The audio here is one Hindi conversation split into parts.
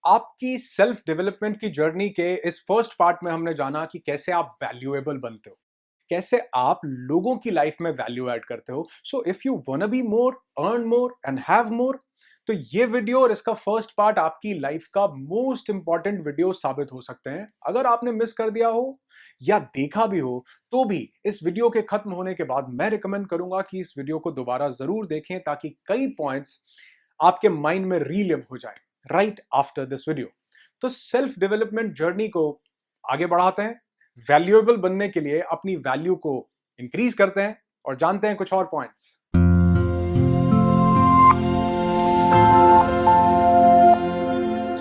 आपकी सेल्फ डेवलपमेंट की जर्नी के इस फर्स्ट पार्ट में हमने जाना कि कैसे आप वैल्यूएबल बनते हो, कैसे आप लोगों की लाइफ में वैल्यू ऐड करते हो। So if you वांना be more, earn more and have more, तो ये वीडियो और इसका फर्स्ट पार्ट आपकी लाइफ का मोस्ट इंपॉर्टेंट वीडियो साबित हो सकते हैं। अगर आपने मिस कर दिया हो या देखा भी हो, तो भी इस वीडियो के खत्म होने के बाद मैं रिकमेंड करूंगा कि इस वीडियो को दोबारा जरूर देखें, ताकि कई पॉइंट्स आपके माइंड में रीलिव हो जाए राइट आफ्टर दिस वीडियो। तो सेल्फ डेवलपमेंट जर्नी को आगे बढ़ाते हैं, वैल्यूएबल बनने के लिए अपनी वैल्यू को इंक्रीज करते हैं और जानते हैं कुछ और points.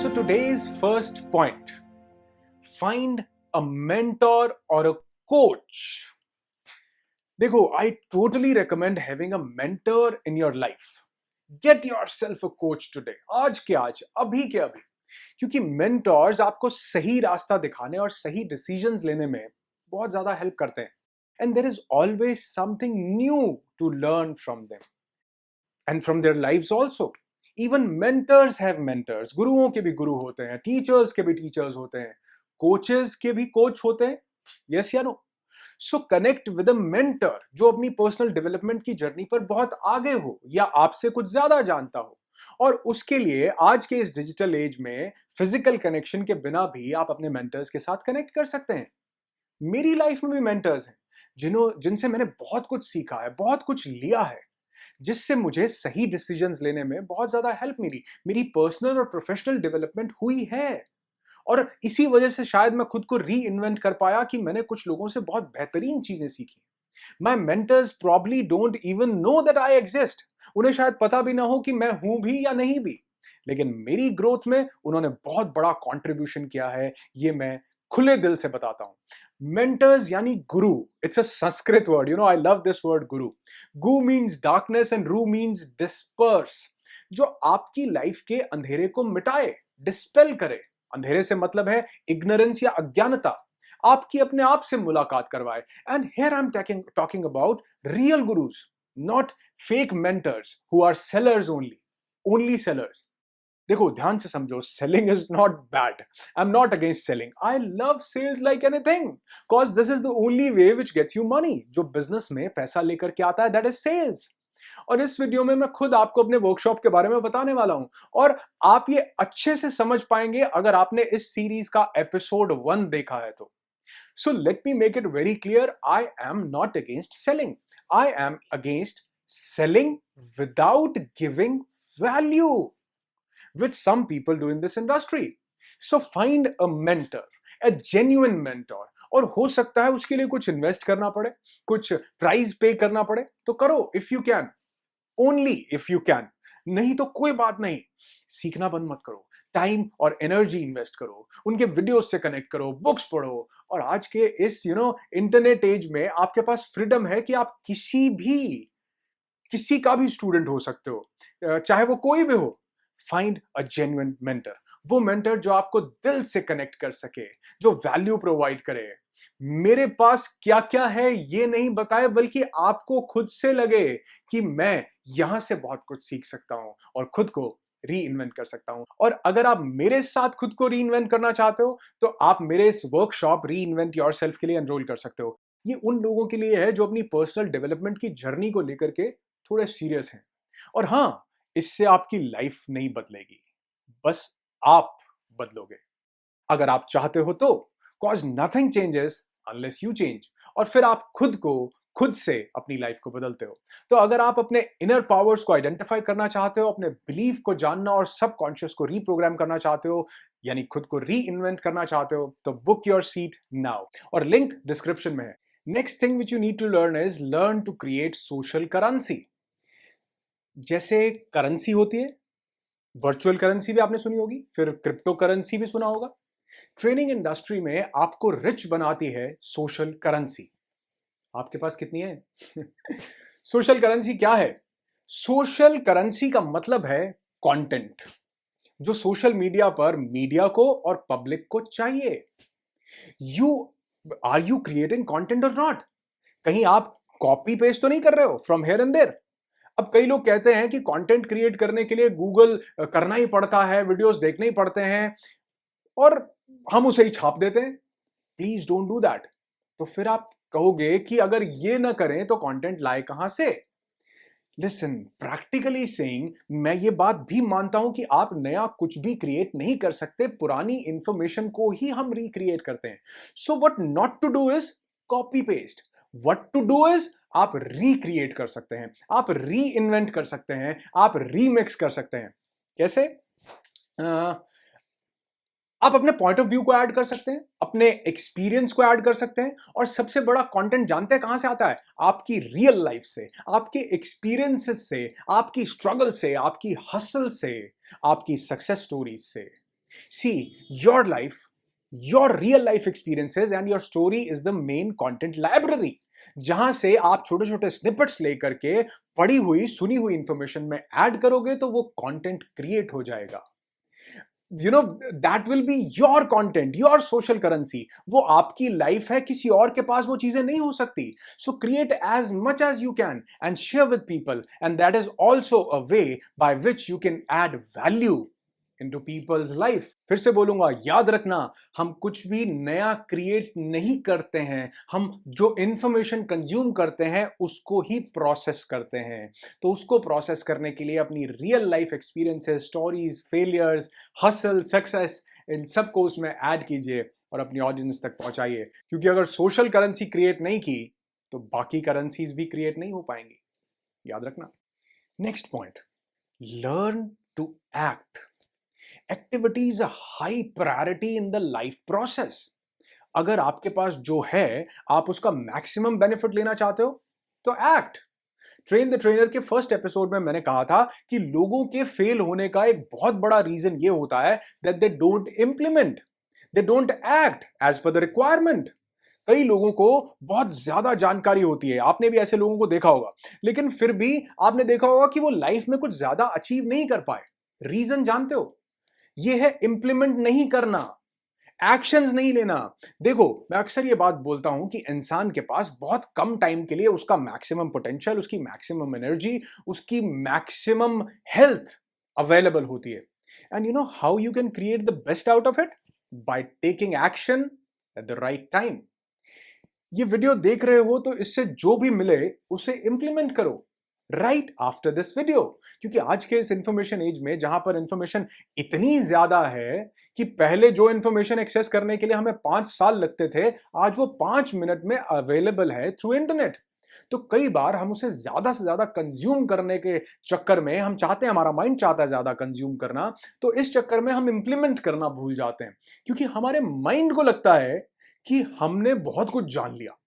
So today's first point, find a mentor और अ कोच। देखो, I totally recommend having a mentor in your life. Get your self a coach today, आज के आज, अभी के अभी, क्योंकि मेंटर्स आपको सही रास्ता दिखाने और सही डिसीजंस लेने में बहुत ज्यादा हेल्प करते हैं। And there is always something new to learn from them and from their lives also. Even mentors have mentors, गुरुओं के भी गुरु होते हैं, टीचर्स के भी टीचर्स होते हैं, कोचेस के भी कोच होते हैं। यस या no? So connect with a mentor जो अपनी पर्सनल डेवलपमेंट की जर्नी पर बहुत आगे हो या आपसे कुछ ज्यादा जानता हो। और उसके लिए आज के इस डिजिटल एज में फिजिकल कनेक्शन के बिना भी आप अपने मेंटर्स के साथ कनेक्ट कर सकते हैं। मेरी लाइफ में भी मेंटर्स हैं जिनसे मैंने बहुत कुछ सीखा है, बहुत कुछ लिया है, जिससे मुझे सही डिसीजंस लेने में बहुत ज्यादा हेल्प मिली। मेरी पर्सनल और प्रोफेशनल डेवलपमेंट हुई है, और इसी वजह से शायद मैं खुद को री इन्वेंट कर पाया कि मैंने कुछ लोगों से बहुत बेहतरीन चीजें सीखी। My mentors probably don't even know that I exist. उन्हें शायद पता भी ना हो कि मैं हूं भी या नहीं भी, लेकिन मेरी ग्रोथ में उन्होंने बहुत बड़ा कंट्रीब्यूशन किया है, ये मैं खुले दिल से बताता हूं। मेंटर्स यानी गुरु, it's a Sanskrit word, you know, I love this word गुरु। गु मीन्स डार्कनेस एंड रू मीन्स डिस्पर्स, जो आपकी लाइफ के अंधेरे को मिटाए, डिस्पेल करे। अंधेरे से मतलब है इग्नोरेंस या अज्ञानता, आपकी अपने आप से मुलाकात करवाए। And here I am talking about real gurus, not fake mentors who are sellers only, only sellers. देखो, ध्यान से समझो, selling is not bad, I am not against selling, I love sales like anything, because this is the only way which gets you money. जो बिजनेस में पैसा लेकर के आता है, दैट इज सेल्स। और इस वीडियो में मैं खुद आपको अपने वर्कशॉप के बारे में बताने वाला हूं, और आप ये अच्छे से समझ पाएंगे अगर आपने इस सीरीज का एपिसोड 1 देखा है तो। So let me make it very clear, I am not against selling, I am against selling without giving value, which some people do in this industry. So find a mentor, a genuine mentor, और हो सकता है उसके लिए कुछ इन्वेस्ट करना पड़े, कुछ प्राइस पे करना पड़े, तो करो if you can, only if you can. नहीं तो कोई बात नहीं, सीखना बंद मत करो, टाइम और एनर्जी इन्वेस्ट करो, उनके वीडियोस से कनेक्ट करो, बुक्स पढ़ो। और आज के इस इंटरनेट एज में आपके पास फ्रीडम है कि आप किसी का भी स्टूडेंट हो सकते हो, चाहे वो कोई भी हो। फाइंड अ जेन्युइन मेंटर, वो मेंटर जो आपको दिल से कनेक्ट कर सके, जो वैल्यू प्रोवाइड करे। मेरे पास क्या क्या है ये नहीं बताए, बल्कि आपको खुद से लगे कि मैं यहां से बहुत कुछ सीख सकता हूं और खुद को री इन्वेंट कर सकता हूं। और अगर आप मेरे साथ खुद को री इन्वेंट करना चाहते हो, तो आप मेरे इस वर्कशॉप री इन्वेंट योर सेल्फ के लिए एनरोल कर सकते हो। ये उन लोगों के लिए है जो अपनी पर्सनल डेवलपमेंट की जर्नी को लेकर के थोड़े सीरियस हैं। और हां, इससे आपकी लाइफ नहीं बदलेगी, बस आप बदलोगे अगर आप चाहते हो तो। Cause nothing changes unless you change. और फिर आप खुद से अपनी लाइफ को बदलते हो। तो अगर आप अपने इनर पावर्स को आइडेंटिफाई करना चाहते हो, अपने बिलीफ को जानना और सबकॉन्शियस को रीप्रोग्राम करना चाहते हो, यानी खुद को री इन्वेंट करना चाहते हो, तो बुक योर सीट नाउ, और लिंक डिस्क्रिप्शन में है। Next thing which you need to learn is learn to create social currency. जैसे करेंसी होती है, वर्चुअल करेंसी भी आपने सुनी होगी, फिर क्रिप्टो करेंसी भी सुना होगा। ट्रेनिंग इंडस्ट्री में आपको रिच बनाती है सोशल करेंसी। आपके पास कितनी है? सोशल करेंसी क्या है? सोशल करेंसी का मतलब है कंटेंट, जो सोशल मीडिया पर मीडिया को और पब्लिक को चाहिए। You are you creating content और नॉट? कहीं आप कॉपी पेस्ट तो नहीं कर रहे हो फ्रॉम हेयर एंड देयर? अब कई लोग कहते हैं कि कंटेंट क्रिएट करने के लिए गूगल करना ही पड़ता है, वीडियोस देखने ही पड़ते हैं और हम उसे ही छाप देते हैं। Please don't do that. तो फिर आप कहोगे कि अगर ये ना करें तो कंटेंट लाए कहां से? लिसन, प्रैक्टिकली सेइंग, मैं ये बात भी मानता हूं कि आप नया कुछ भी क्रिएट नहीं कर सकते, पुरानी इंफॉर्मेशन को ही हम रिक्रिएट करते हैं। So what not to do is copy paste, what to do is आप रिक्रिएट कर सकते हैं, आप री इन्वेंट कर सकते हैं, आप रीमिक्स कर सकते हैं। कैसे? आप अपने पॉइंट ऑफ व्यू को ऐड कर सकते हैं, अपने एक्सपीरियंस को ऐड कर सकते हैं, और सबसे बड़ा कंटेंट जानते हैं कहां से आता है? आपकी रियल लाइफ से, आपके एक्सपीरियंसेस से, आपकी स्ट्रगल से, आपकी हसल से, आपकी सक्सेस स्टोरीज से। See, your life, your real life experiences and your story is the main content library, जहां से आप छोटे छोटे स्निपेट्स लेकर के पढ़ी हुई सुनी हुई इंफॉर्मेशन में ऐड करोगे तो वो कंटेंट क्रिएट हो जाएगा। You know, that will be your content, your social currency. वो आपकी लाइफ है, किसी और के पास वो चीजें नहीं हो सकती। So create as much as you can and share with people, and that is also a way by which you can add value into people's life। फिर से बोलूंगा, याद रखना, हम कुछ भी नया क्रिएट नहीं करते हैं, हम जो इंफॉर्मेशन कंज्यूम करते हैं उसको ही प्रोसेस करते हैं। तो उसको प्रोसेस करने के लिए अपनी real life experiences, stories, failures, hustle, success, इन सबको उसमें ऐड कीजिए और अपनी ऑडियंस तक पहुंचाइए। क्योंकि अगर सोशल करेंसी क्रिएट नहीं की तो बाकी करेंसीज भी क्रिएट नहीं हो पाएंगी। याद रखना। Next point, learn to act. Activity is a high priority in the life process. अगर आपके पास जो है आप उसका मैक्सिमम बेनिफिट लेना चाहते हो तो एक्ट। ट्रेन द ट्रेनर के फर्स्ट एपिसोड में मैंने कहा था कि लोगों के फेल होने का एक बहुत बड़ा रीजन ये होता है that they don't implement, they don't act as per the requirement. कई लोगों को बहुत ज्यादा जानकारी होती है, आपने भी ऐसे लोगों को देखा होगा, लेकिन फिर भी आपने देखा होगा कि वो लाइफ में कुछ ज्यादा अचीव नहीं कर पाए। रीजन जानते हो? ये है इंप्लीमेंट नहीं करना, एक्शंस नहीं लेना। देखो, मैं अक्सर ये बात बोलता हूं कि इंसान के पास बहुत कम टाइम के लिए उसका मैक्सिमम पोटेंशियल, उसकी मैक्सिमम एनर्जी, उसकी मैक्सिमम हेल्थ अवेलेबल होती है। And you know how you can create the best out of it? By taking action at the right time. ये वीडियो देख रहे हो तो इससे जो भी मिले उसे इंप्लीमेंट करो राइट आफ्टर दिस वीडियो। क्योंकि आज के इस इंफॉर्मेशन एज में जहां पर इंफॉर्मेशन इतनी ज्यादा है कि पहले जो इंफॉर्मेशन एक्सेस करने के लिए हमें 5 साल लगते थे, आज वो 5 मिनट में अवेलेबल है थ्रू इंटरनेट। तो कई बार हम उसे ज्यादा से ज्यादा कंज्यूम करने के चक्कर में, हम चाहते हैं, हमारा माइंड चाहता है ज्यादा कंज्यूम करना, तो इस चक्कर में हम इंप्लीमेंट करना भूल जाते हैं। क्योंकि हमारे माइंड को लगता है कि हमने बहुत कुछ जान लिया,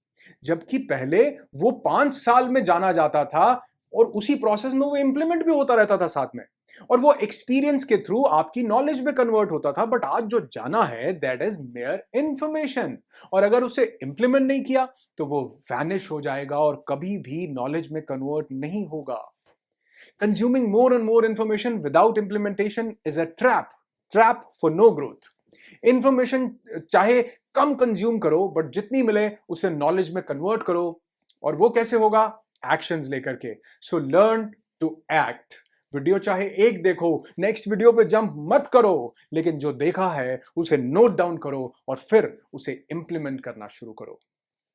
जबकि पहले वो 5 साल में जाना जाता था और उसी प्रोसेस में वो इंप्लीमेंट भी होता रहता था साथ में, और वो एक्सपीरियंस के थ्रू आपकी नॉलेज में कन्वर्ट होता था। बट आज जो जाना है दैट इज मेयर इंफॉर्मेशन, और अगर उसे इंप्लीमेंट नहीं किया तो वो वैनिश हो जाएगा और कभी भी नॉलेज में कन्वर्ट नहीं होगा। Consuming more and more information without implementation is a trap for no growth. Information चाहे कम कंज्यूम करो, बट जितनी मिले उसे नॉलेज में कन्वर्ट करो, और वो कैसे होगा? एक्शंस लेकर के। So learn to act. Video चाहे एक देखो, नेक्स्ट वीडियो पे जंप मत करो, लेकिन जो देखा है उसे नोट डाउन करो और फिर उसे इंप्लीमेंट करना शुरू करो।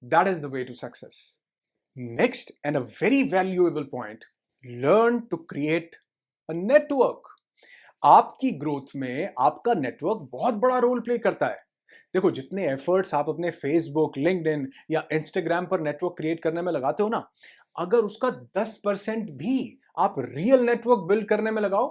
That is the way to success. Next and a very valuable point, learn to create a network. आपकी ग्रोथ में आपका नेटवर्क बहुत बड़ा रोल प्ले करता है। देखो, जितने एफर्ट्स आप अपने फेसबुक, लिंक्डइन या इंस्टाग्राम पर नेटवर्क क्रिएट करने में लगाते हो ना, अगर उसका 10% भी आप रियल नेटवर्क बिल्ड करने में लगाओ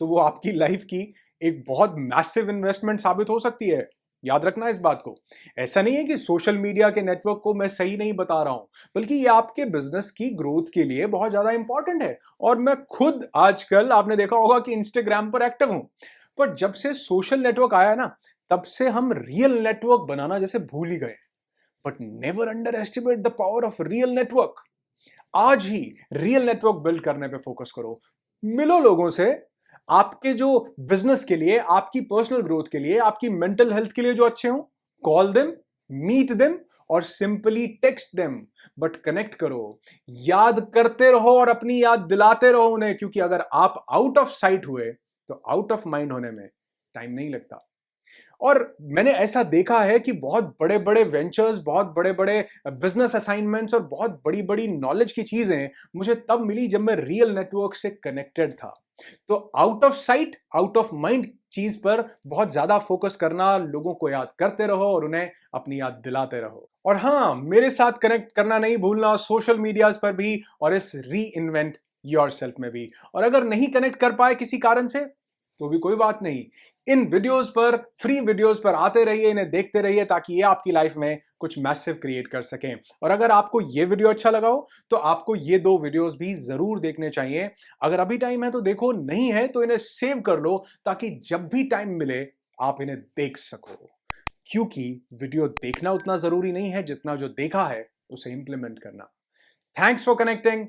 तो वो आपकी लाइफ की एक बहुत मैसिव इन्वेस्टमेंट साबित हो सकती है। याद रखना इस बात को। ऐसा नहीं है कि सोशल मीडिया के नेटवर्क को मैं सही नहीं बता रहा हूं, बल्कि ये आपके बिजनेस की ग्रोथ के लिए बहुत ज्यादा इंपॉर्टेंट है। और मैं खुद आजकल, आपने देखा होगा कि इंस्टाग्राम पर एक्टिव हूं, पर जब से सोशल नेटवर्क आया ना, तब से हम रियल नेटवर्क बनाना जैसे भूल ही गए। But never under estimate the power of real network. आज ही रियल नेटवर्क बिल्ड करने पे फोकस करो। मिलो लोगों से, आपके जो बिजनेस के लिए, आपकी पर्सनल ग्रोथ के लिए, आपकी मेंटल हेल्थ के लिए जो अच्छे हो, कॉल देम, मीट देम और simply text them, but connect करो, याद करते रहो और अपनी याद दिलाते रहो उन्हें, क्योंकि अगर आप आउट ऑफ साइट हुए तो आउट ऑफ माइंड होने में टाइम नहीं लगता। और मैंने ऐसा देखा है कि बहुत बड़े बड़े वेंचर्स, बहुत बड़े बड़े बिजनेस असाइनमेंट्स और बहुत बड़ी बड़ी नॉलेज की चीजें मुझे तब मिली जब मैं रियल नेटवर्क से कनेक्टेड था। तो out of sight out of mind चीज पर बहुत ज्यादा फोकस करना, लोगों को याद करते रहो और उन्हें अपनी याद दिलाते रहो। और हाँ, मेरे साथ कनेक्ट करना नहीं भूलना सोशल मीडियाज पर भी और इस री इन्वेंट योर सेल्फ में भी। और अगर नहीं कनेक्ट कर पाए किसी कारण से तो भी कोई बात नहीं, इन वीडियोस पर, फ्री वीडियोस पर आते रहिए, इन्हें देखते रहिए ताकि ये आपकी लाइफ में कुछ मैसिव क्रिएट कर सकें। और अगर आपको ये वीडियो अच्छा लगा हो तो आपको ये 2 वीडियोस भी जरूर देखने चाहिए। अगर अभी टाइम है तो देखो, नहीं है तो इन्हें सेव कर लो ताकि जब भी टाइम मिले आप इन्हें देख सको। क्योंकि वीडियो देखना उतना जरूरी नहीं है जितना जो देखा है उसे इंप्लीमेंट करना। Thanks for connecting.